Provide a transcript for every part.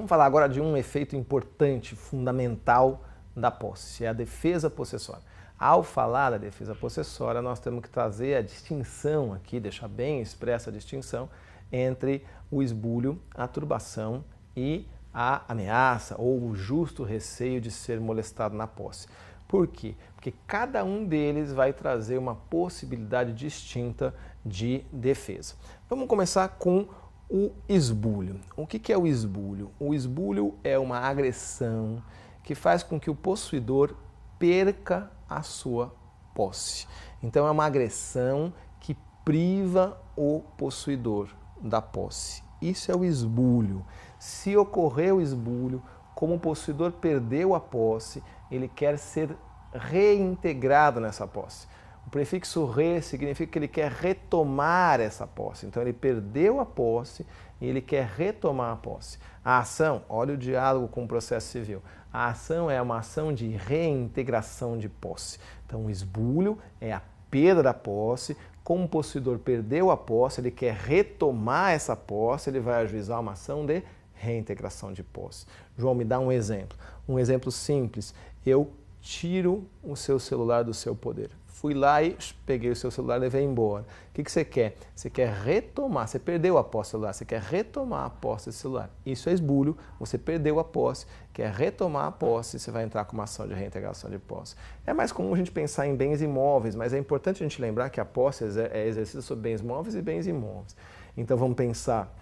Vamos falar agora de um efeito importante, fundamental da posse, é a defesa possessória. Ao falar da defesa possessória, nós temos que trazer a distinção aqui, deixar bem expressa a distinção entre o esbulho, a turbação e a ameaça ou o justo receio de ser molestado na posse. Por quê? Porque cada um deles vai trazer uma possibilidade distinta de defesa. Vamos começar com o esbulho. O que é o esbulho? O esbulho é uma agressão que faz com que o possuidor perca a sua posse. Então é uma agressão que priva o possuidor da posse. Isso é o esbulho. Se ocorrer o esbulho, como o possuidor perdeu a posse, ele quer ser reintegrado nessa posse. O prefixo re significa que ele quer retomar essa posse. Então ele perdeu a posse e ele quer retomar a posse. A ação, olha o diálogo com o processo civil. A ação é uma ação de reintegração de posse. Então o esbulho é a perda da posse. Como o possuidor perdeu a posse, ele quer retomar essa posse, ele vai ajuizar uma ação de reintegração de posse. João, me dá um exemplo. Um exemplo simples. Eu tiro o seu celular do seu poder. Fui lá e peguei o seu celular e levei embora. O que você quer? Você quer retomar, você perdeu a posse do celular, você quer retomar a posse do celular. Isso é esbulho, você perdeu a posse, quer retomar a posse, você vai entrar com uma ação de reintegração de posse. É mais comum a gente pensar em bens imóveis, mas é importante a gente lembrar que a posse é exercida sobre bens móveis e bens imóveis. Então vamos pensar,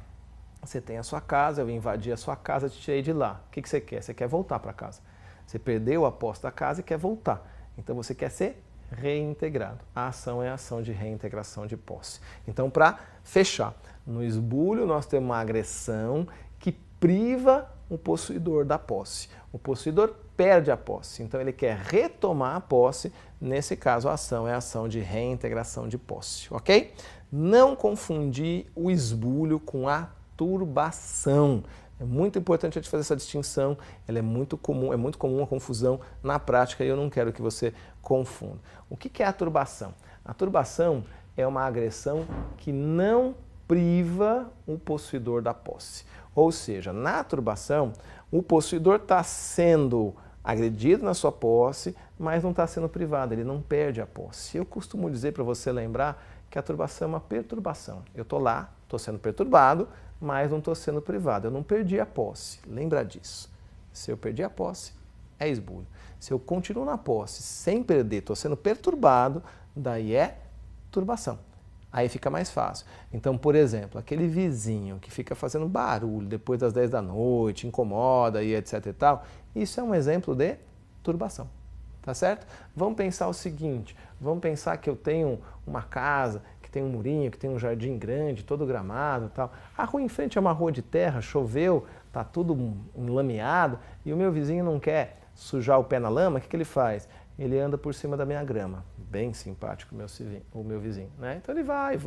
você tem a sua casa, eu invadi a sua casa, te tirei de lá. O que você quer? Você quer voltar para casa. Você perdeu a posse da casa e quer voltar. Então você quer ser reintegrado. A ação é a ação de reintegração de posse. Então, para fechar, no esbulho nós temos uma agressão que priva o possuidor da posse. O possuidor perde a posse, então ele quer retomar a posse. Nesse caso, a ação é a ação de reintegração de posse, ok? Não confundir o esbulho com a turbação. É muito importante a gente fazer essa distinção, ela é muito comum a confusão na prática e eu não quero que você confunda. O que é a turbação? A turbação é uma agressão que não priva o possuidor da posse. Ou seja, na turbação, o possuidor está sendo agredido na sua posse, mas não está sendo privado, ele não perde a posse. Eu costumo dizer para você lembrar que a turbação é uma perturbação. Eu estou lá, estou sendo perturbado, mas não estou sendo privado. Eu não perdi a posse. Lembra disso. Se eu perdi a posse, é esbulho. Se eu continuo na posse sem perder, estou sendo perturbado, daí é turbação. Aí fica mais fácil. Então, por exemplo, aquele vizinho que fica fazendo barulho depois das 10 da noite, incomoda e etc e tal, isso é um exemplo de turbação. Tá certo? Vamos pensar o seguinte, vamos pensar que eu tenho uma casa que tem um murinho, que tem um jardim grande, todo gramado e tal. A rua em frente é uma rua de terra, choveu, tá tudo enlameado e o meu vizinho não quer sujar o pé na lama, o que ele faz? Ele anda por cima da minha grama. Bem simpático o meu vizinho, né? Então ele vai e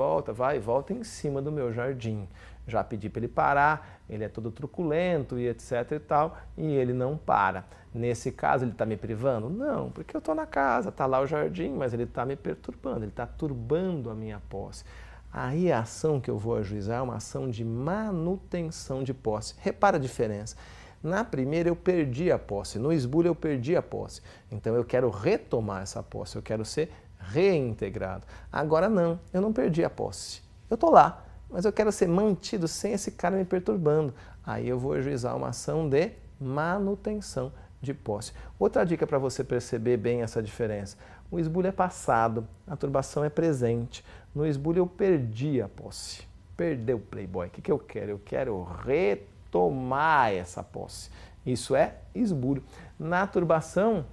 volta em cima do meu jardim. Já pedi para ele parar, ele é todo truculento e etc e tal, e ele não para. Nesse caso, ele está me privando? Não, porque eu estou na casa, está lá o jardim, mas ele está me perturbando, ele está turbando a minha posse. Aí a ação que eu vou ajuizar é uma ação de manutenção de posse. Repara a diferença. Na primeira eu perdi a posse, no esbulho eu perdi a posse. Então eu quero retomar essa posse, eu quero ser reintegrado. Agora não, eu não perdi a posse. Eu estou lá, mas eu quero ser mantido sem esse cara me perturbando. Aí eu vou ajuizar uma ação de manutenção de posse. Outra dica para você perceber bem essa diferença. O esbulho é passado, a turbação é presente. No esbulho eu perdi a posse. Perdeu o playboy. O que eu quero? Eu quero retomar essa posse. Isso é esbulho. Na turbação,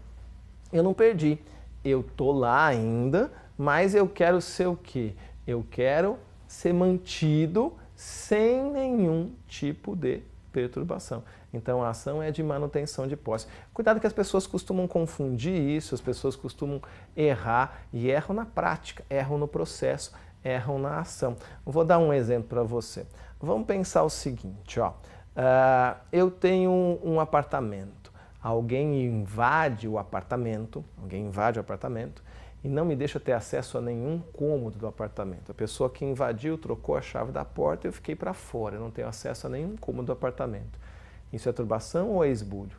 eu não perdi. Eu estou lá ainda, mas eu quero ser o quê? Eu quero ser mantido sem nenhum tipo de perturbação. Então a ação é de manutenção de posse. Cuidado que as pessoas costumam confundir isso, as pessoas costumam errar e erram na prática, erram no processo, erram na ação. Vou dar um exemplo para você. Vamos pensar o seguinte, ó. Eu tenho um apartamento, alguém invade o apartamento e não me deixa ter acesso a nenhum cômodo do apartamento. A pessoa que invadiu trocou a chave da porta e eu fiquei para fora, eu não tenho acesso a nenhum cômodo do apartamento. Isso é turbação ou é esbulho?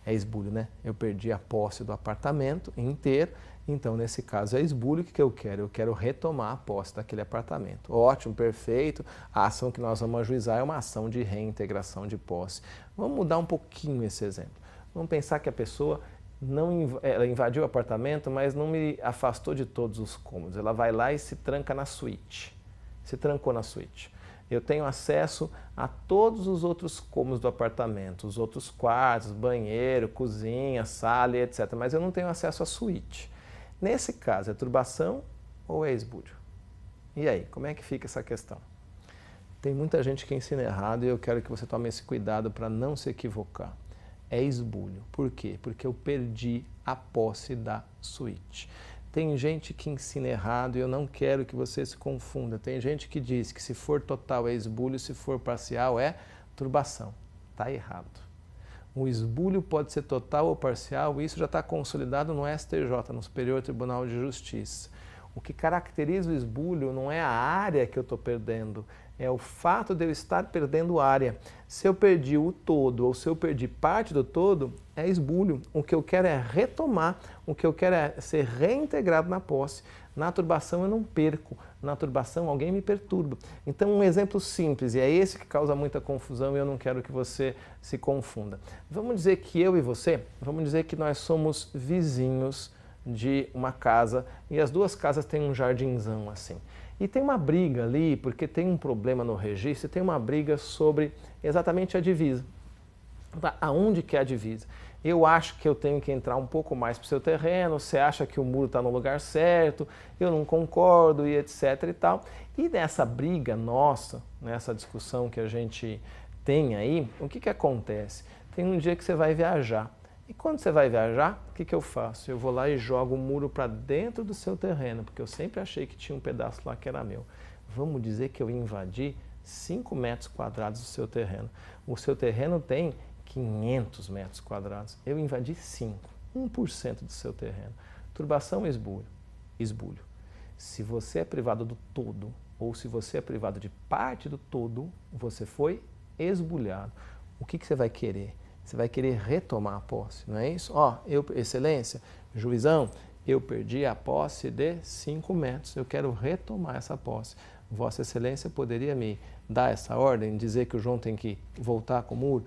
É esbulho, né? Eu perdi a posse do apartamento inteiro, então nesse caso é esbulho. O que eu quero? Eu quero retomar a posse daquele apartamento. Ótimo, perfeito. A ação que nós vamos ajuizar é uma ação de reintegração de posse. Vamos mudar um pouquinho esse exemplo. Vamos pensar que a pessoa ela invadiu o apartamento, mas não me afastou de todos os cômodos. Ela vai lá e se tranca na suíte. Se trancou na suíte. Eu tenho acesso a todos os outros cômodos do apartamento, os outros quartos, banheiro, cozinha, sala, etc. Mas eu não tenho acesso à suíte. Nesse caso, é turbação ou é esbulho? E aí, como é que fica essa questão? Tem muita gente que ensina errado e eu quero que você tome esse cuidado para não se equivocar. É esbulho. Por quê? Porque eu perdi a posse da suíte. Tem gente que ensina errado e eu não quero que você se confunda. Tem gente que diz que se for total é esbulho, se for parcial é turbação. Está errado. O esbulho pode ser total ou parcial, e isso já está consolidado no STJ, no Superior Tribunal de Justiça. O que caracteriza o esbulho não é a área que eu estou perdendo, é o fato de eu estar perdendo área. Se eu perdi o todo ou se eu perdi parte do todo, é esbulho. O que eu quero é retomar, o que eu quero é ser reintegrado na posse. Na turbação eu não perco, na turbação alguém me perturba. Então um exemplo simples, e é esse que causa muita confusão e eu não quero que você se confunda. Vamos dizer que eu e você, vamos dizer que nós somos vizinhos de uma casa e as duas casas têm um jardinzão assim. E tem uma briga ali, porque tem um problema no registro, tem uma briga sobre exatamente a divisa. Aonde que é a divisa? Eu acho que eu tenho que entrar um pouco mais para o seu terreno, você acha que o muro está no lugar certo, eu não concordo e etc e tal. E nessa briga nossa, nessa discussão que a gente tem aí, o que acontece? Tem um dia que você vai viajar. E quando você vai viajar, o que eu faço? Eu vou lá e jogo o muro para dentro do seu terreno, porque eu sempre achei que tinha um pedaço lá que era meu. Vamos dizer que eu invadi 5 metros quadrados do seu terreno. O seu terreno tem 500 metros quadrados. Eu invadi 5, 1% do seu terreno. Turbação ou esbulho? Esbulho. Se você é privado do todo, ou se você é privado de parte do todo, você foi esbulhado. O que você vai querer? Você vai querer retomar a posse, não é isso? Excelência, juizão, eu perdi a posse de 5 metros, eu quero retomar essa posse. Vossa Excelência poderia me dar essa ordem, dizer que o João tem que voltar com o muro?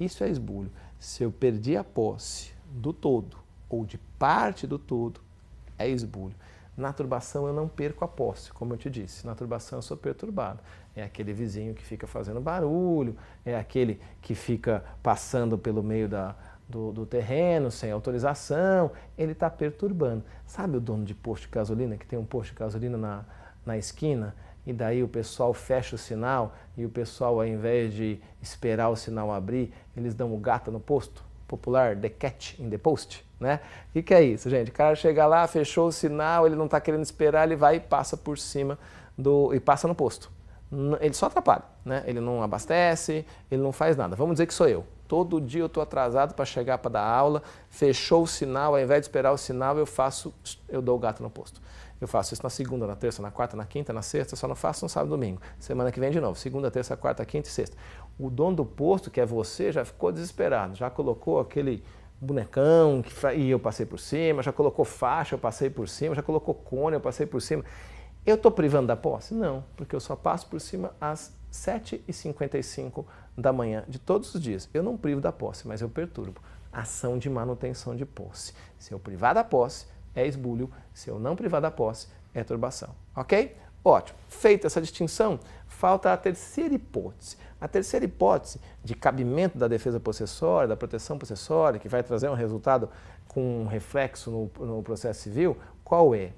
Isso é esbulho. Se eu perdi a posse do todo ou de parte do todo, é esbulho. Na turbação eu não perco a posse, como eu te disse. Na turbação eu sou perturbado. É aquele vizinho que fica fazendo barulho, é aquele que fica passando pelo meio do terreno sem autorização, ele está perturbando. Sabe o dono de posto de gasolina, que tem um posto de gasolina na esquina, e daí o pessoal fecha o sinal e o pessoal, ao invés de esperar o sinal abrir, eles dão o gato no posto? Popular, the cat in the post, né? O que é isso, gente? O cara chega lá, fechou o sinal, ele não está querendo esperar, ele vai e passa por cima e passa no posto. Ele só atrapalha, né? Ele não abastece, ele não faz nada. Vamos dizer que sou eu. Todo dia eu estou atrasado para chegar para dar aula, fechou o sinal, ao invés de esperar o sinal, eu dou o gato no posto. Eu faço isso na segunda, na terça, na quarta, na quinta, na sexta, só não faço no sábado e domingo. Semana que vem de novo, segunda, terça, quarta, quinta e sexta. O dono do posto, que é você, já ficou desesperado, já colocou aquele bonecão e eu passei por cima, já colocou faixa, eu passei por cima, já colocou cone, eu passei por cima. Eu estou privando da posse? Não, porque eu só passo por cima às 7h55 da manhã de todos os dias. Eu não privo da posse, mas eu perturbo. Ação de manutenção de posse. Se eu privar da posse, é esbulho. Se eu não privar da posse, é turbação. Ok? Ótimo. Feita essa distinção, falta a terceira hipótese. A terceira hipótese de cabimento da defesa possessória, da proteção possessória, que vai trazer um resultado com um reflexo no processo civil, qual é?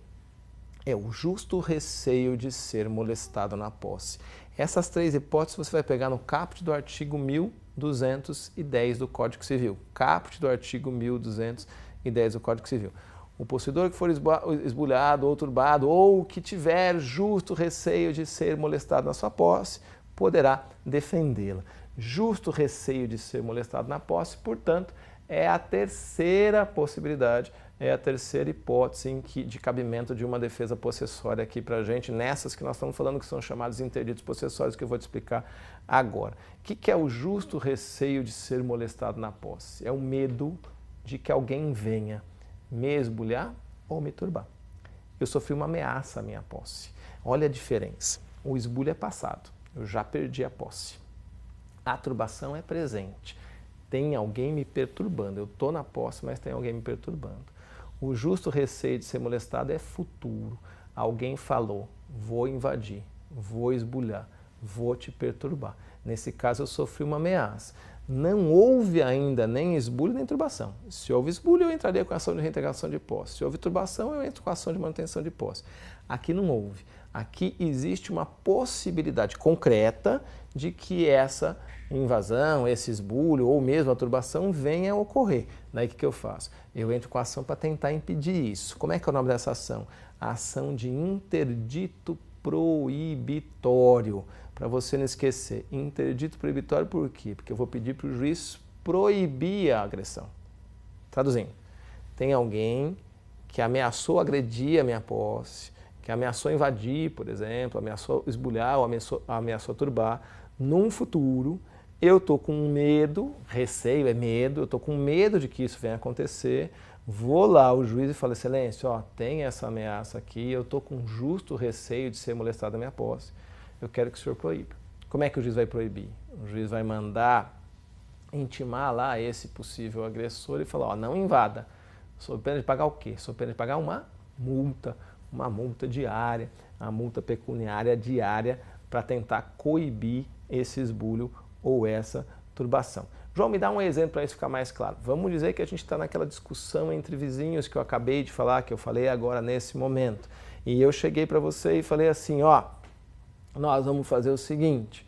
É o justo receio de ser molestado na posse. Essas 3 hipóteses você vai pegar no caput do artigo 1210 do Código Civil. Caput do artigo 1210 do Código Civil. O possuidor que for esbulhado ou turbado ou que tiver justo receio de ser molestado na sua posse, poderá defendê-la. Justo receio de ser molestado na posse, portanto, é a terceira possibilidade é a terceira hipótese de cabimento de uma defesa possessória aqui para a gente, nessas que nós estamos falando que são chamados interditos possessórios, que eu vou te explicar agora. O que é o justo receio de ser molestado na posse? É o medo de que alguém venha me esbulhar ou me turbar. Eu sofri uma ameaça à minha posse. Olha a diferença. O esbulho é passado, eu já perdi a posse. A turbação é presente. Tem alguém me perturbando. Eu estou na posse, mas tem alguém me perturbando. O justo receio de ser molestado é futuro. Alguém falou, vou invadir, vou esbulhar, vou te perturbar. Nesse caso, eu sofri uma ameaça. Não houve ainda nem esbulho nem turbação. Se houve esbulho, eu entraria com a ação de reintegração de posse. Se houve turbação, eu entro com a ação de manutenção de posse. Aqui não houve. Aqui existe uma possibilidade concreta de que essa invasão, esse esbulho ou mesmo a turbação venha a ocorrer. Daí o que eu faço? Eu entro com a ação para tentar impedir isso. Como é que é o nome dessa ação? A ação de interdito proibitório. Para você não esquecer, interdito proibitório por quê? Porque eu vou pedir para o juiz proibir a agressão. Traduzindo, tem alguém que ameaçou agredir a minha posse, que ameaçou invadir, por exemplo, ameaçou esbulhar ou ameaçou turbar. Num futuro, eu estou com medo, receio é medo, eu estou com medo de que isso venha acontecer, vou lá ao juiz e falo, excelência, ó, tem essa ameaça aqui, eu estou com justo receio de ser molestado na minha posse, eu quero que o senhor proíba. Como é que o juiz vai proibir? O juiz vai mandar intimar lá esse possível agressor e falar, ó, não invada, sob pena de pagar o quê? Sob pena de pagar uma multa diária, uma multa pecuniária diária para tentar coibir esse esbulho ou essa turbação. João, me dá um exemplo para isso ficar mais claro. Vamos dizer que a gente está naquela discussão entre vizinhos que eu acabei de falar, que eu falei agora nesse momento. E eu cheguei para você e falei assim, ó, nós vamos fazer o seguinte,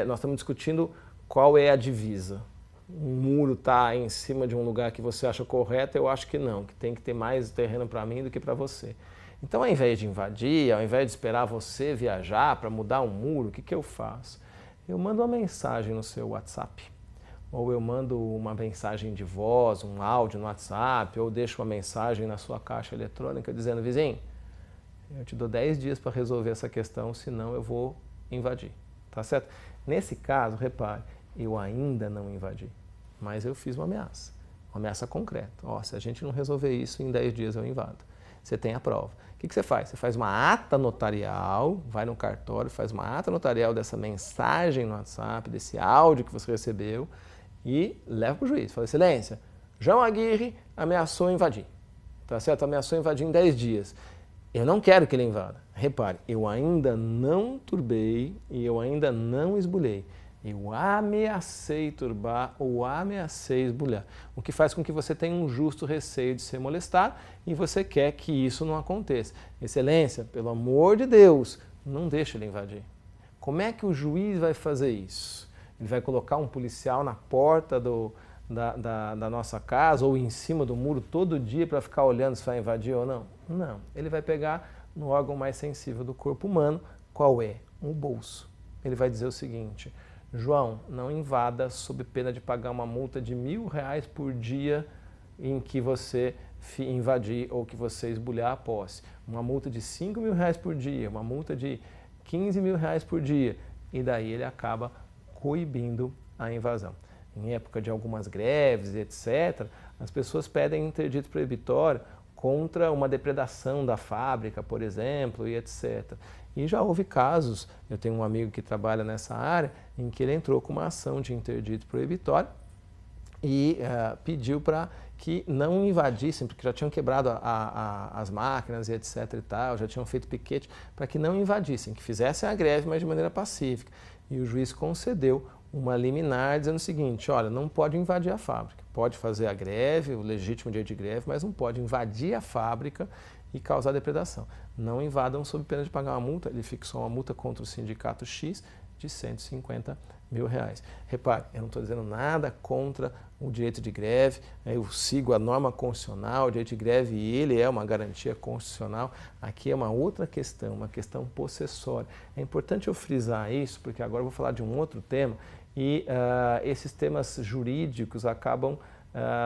nós estamos discutindo qual é a divisa. O muro está em cima de um lugar que você acha correto, eu acho que não, que tem que ter mais terreno para mim do que para você. Então, ao invés de invadir, ao invés de esperar você viajar para mudar um muro, o que eu faço? Eu mando uma mensagem no seu WhatsApp, ou eu mando uma mensagem de voz, um áudio no WhatsApp, ou deixo uma mensagem na sua caixa eletrônica dizendo, vizinho, eu te dou 10 dias para resolver essa questão, senão eu vou invadir, tá certo? Nesse caso, repare, eu ainda não invadi, mas eu fiz uma ameaça concreta. Ó, se a gente não resolver isso, em 10 dias eu invado. Você tem a prova. O que você faz? Você faz uma ata notarial, vai no cartório, faz uma ata notarial dessa mensagem no WhatsApp, desse áudio que você recebeu e leva para o juiz. Fala, excelência, João Aguirre ameaçou invadir. Tá certo? Ameaçou invadir em 10 dias. Eu não quero que ele invada. Repare, eu ainda não turbei e eu ainda não esbulhei. Eu ameacei turbar ou ameacei esbulhar, o que faz com que você tenha um justo receio de ser molestado e você quer que isso não aconteça. Excelência, pelo amor de Deus, não deixe ele invadir. Como é que o juiz vai fazer isso? Ele vai colocar um policial na porta da nossa casa ou em cima do muro todo dia para ficar olhando se vai invadir ou não? Não, ele vai pegar no órgão mais sensível do corpo humano, qual é? O bolso. Ele vai dizer o seguinte, João, não invada sob pena de pagar uma multa de R$1.000 por dia em que você invadir ou que você esbulhar a posse. Uma multa de R$5.000 por dia, uma multa de R$15.000 por dia. E daí ele acaba coibindo a invasão. Em época de algumas greves, etc., as pessoas pedem interdito proibitório contra uma depredação da fábrica, por exemplo, e etc. E já houve casos, eu tenho um amigo que trabalha nessa área, em que ele entrou com uma ação de interdito proibitório e pediu para que não invadissem, porque já tinham quebrado as máquinas e etc e tal, já tinham feito piquete, para que não invadissem, que fizessem a greve, mas de maneira pacífica. E o juiz concedeu uma liminar dizendo o seguinte, olha, não pode invadir a fábrica, pode fazer a greve, o legítimo direito de greve, mas não pode invadir a fábrica e causar depredação. Não invadam sob pena de pagar uma multa, ele fixou uma multa contra o sindicato X de R$150.000. Repare, eu não estou dizendo nada contra o direito de greve, eu sigo a norma constitucional, o direito de greve, e ele é uma garantia constitucional. Aqui é uma outra questão, uma questão possessória. É importante eu frisar isso, porque agora eu vou falar de um outro tema, e esses temas jurídicos acabam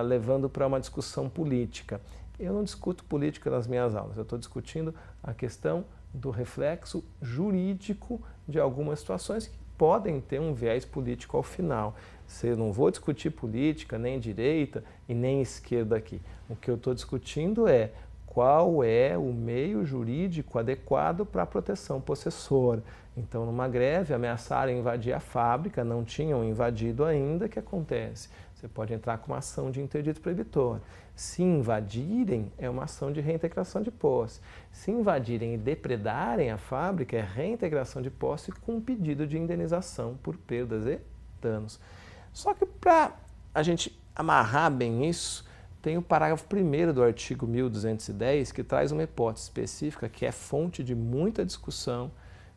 levando para uma discussão política. Eu não discuto política nas minhas aulas, eu estou discutindo a questão do reflexo jurídico de algumas situações que podem ter um viés político ao final. Eu não vou discutir política, nem direita e nem esquerda aqui. O que eu estou discutindo é qual é o meio jurídico adequado para a proteção possessora. Então, numa greve, ameaçaram invadir a fábrica, não tinham invadido ainda, o que acontece? Você pode entrar com uma ação de interdito proibitório. Se invadirem, é uma ação de reintegração de posse. Se invadirem e depredarem a fábrica, é reintegração de posse com pedido de indenização por perdas e danos. Só que para a gente amarrar bem isso, tem o parágrafo 1º do artigo 1210, que traz uma hipótese específica que é fonte de muita discussão,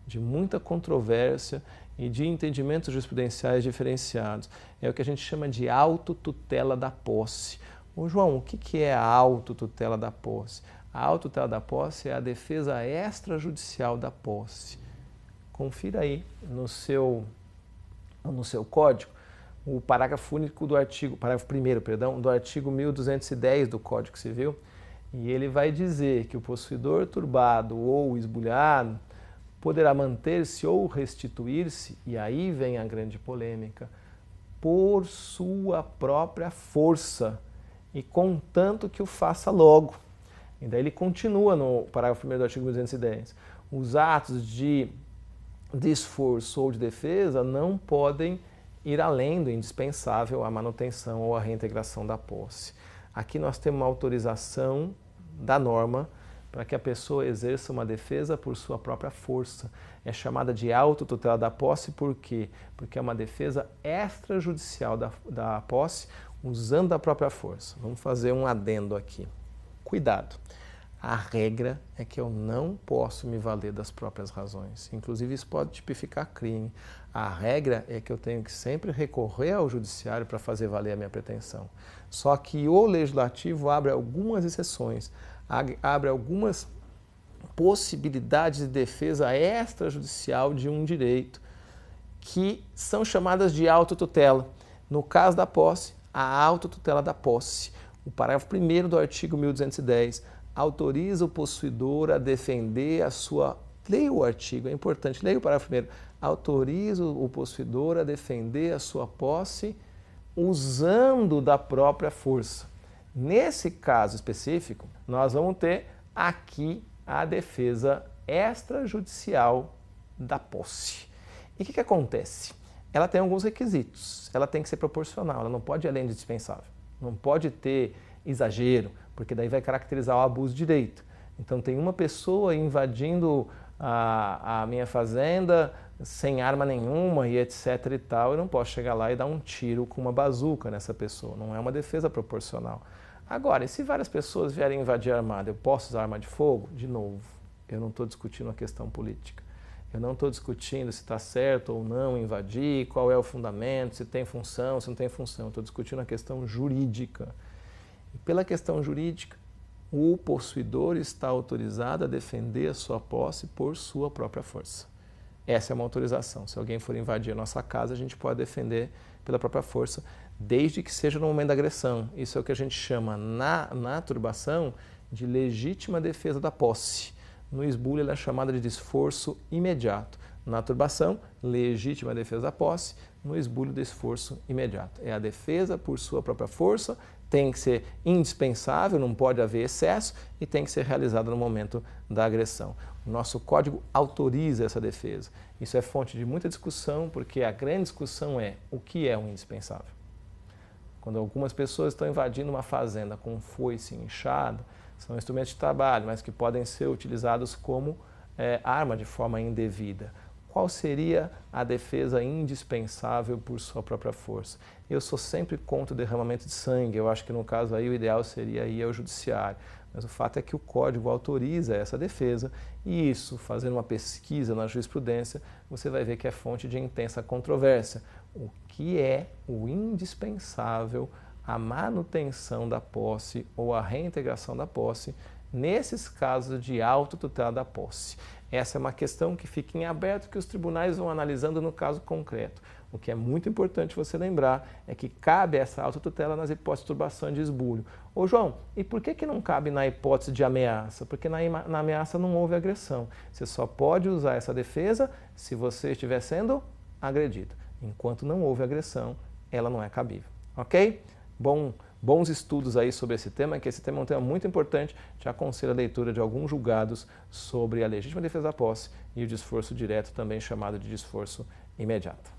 de muita controvérsia e de entendimentos jurisprudenciais diferenciados. É o que a gente chama de autotutela da posse. Ô João, o que é a autotutela da posse? A autotutela da posse é a defesa extrajudicial da posse. Confira aí no seu código o parágrafo único do artigo, parágrafo 1º, perdão, do artigo 1210 do Código Civil, e ele vai dizer que o possuidor turbado ou esbulhado poderá manter-se ou restituir-se, e aí vem a grande polêmica, por sua própria força, e contanto que o faça logo. E daí ele continua no parágrafo 1º do artigo 1210. Os atos de esforço ou de defesa não podem ir além do indispensável à manutenção ou à reintegração da posse. Aqui nós temos uma autorização da norma para que a pessoa exerça uma defesa por sua própria força. É chamada de autotutela da posse, por quê? Porque é uma defesa extrajudicial da posse usando a própria força. Vamos fazer um adendo aqui. Cuidado! A regra é que eu não posso me valer das próprias razões. Inclusive, isso pode tipificar crime. A regra é que eu tenho que sempre recorrer ao judiciário para fazer valer a minha pretensão. Só que o legislativo abre algumas exceções, abre algumas possibilidades de defesa extrajudicial de um direito, que são chamadas de autotutela. No caso da posse, a autotutela da posse. O parágrafo 1º do artigo 1210 autoriza o possuidor a defender a sua... Leia o artigo, é importante, leia o parágrafo 1º. Autoriza o possuidor a defender a sua posse usando da própria força. Nesse caso específico, nós vamos ter aqui a defesa extrajudicial da posse. E o que acontece? Ela tem alguns requisitos. Ela tem que ser proporcional, ela não pode ir além do indispensável. Não pode ter exagero, porque daí vai caracterizar o abuso de direito. Então tem uma pessoa invadindo a minha fazenda sem arma nenhuma e etc e tal, eu não posso chegar lá e dar um tiro com uma bazuca nessa pessoa, não é uma defesa proporcional. Agora, e se várias pessoas vierem invadir a armada, eu posso usar arma de fogo? De novo, eu não estou discutindo a questão política. Eu não estou discutindo se está certo ou não invadir, qual é o fundamento, se tem função, se não tem função. Estou discutindo a questão jurídica. E pela questão jurídica, o possuidor está autorizado a defender a sua posse por sua própria força. Essa é uma autorização. Se alguém for invadir a nossa casa, a gente pode defender pela própria força, desde que seja no momento da agressão. Isso é o que a gente chama, na turbação, de legítima defesa da posse. No esbulho, ela é chamada de esforço imediato. Na turbação, legítima defesa da posse. No esbulho, de esforço imediato. É a defesa por sua própria força, tem que ser indispensável, não pode haver excesso e tem que ser realizada no momento da agressão. O nosso código autoriza essa defesa. Isso é fonte de muita discussão, porque a grande discussão é o que é um indispensável. Quando algumas pessoas estão invadindo uma fazenda com foice e enxada, são instrumentos de trabalho, mas que podem ser utilizados como arma de forma indevida. Qual seria a defesa indispensável por sua própria força? Eu sou sempre contra o derramamento de sangue, eu acho que no caso aí o ideal seria ir ao judiciário. Mas o fato é que o Código autoriza essa defesa e isso, fazendo uma pesquisa na jurisprudência, você vai ver que é fonte de intensa controvérsia. O que é o indispensável à manutenção da posse ou à reintegração da posse nesses casos de autotutela da posse. Essa é uma questão que fica em aberto, que os tribunais vão analisando no caso concreto. O que é muito importante você lembrar é que cabe essa autotutela nas hipóteses de turbação e de esbulho. Ô João, e por que não cabe na hipótese de ameaça? Porque na ameaça não houve agressão. Você só pode usar essa defesa se você estiver sendo agredido. Enquanto não houve agressão, ela não é cabível. Ok? Bons estudos aí sobre esse tema, que esse tema é um tema muito importante. Te aconselho a leitura de alguns julgados sobre a legítima defesa da posse e o desforço direto, também chamado de desforço imediato.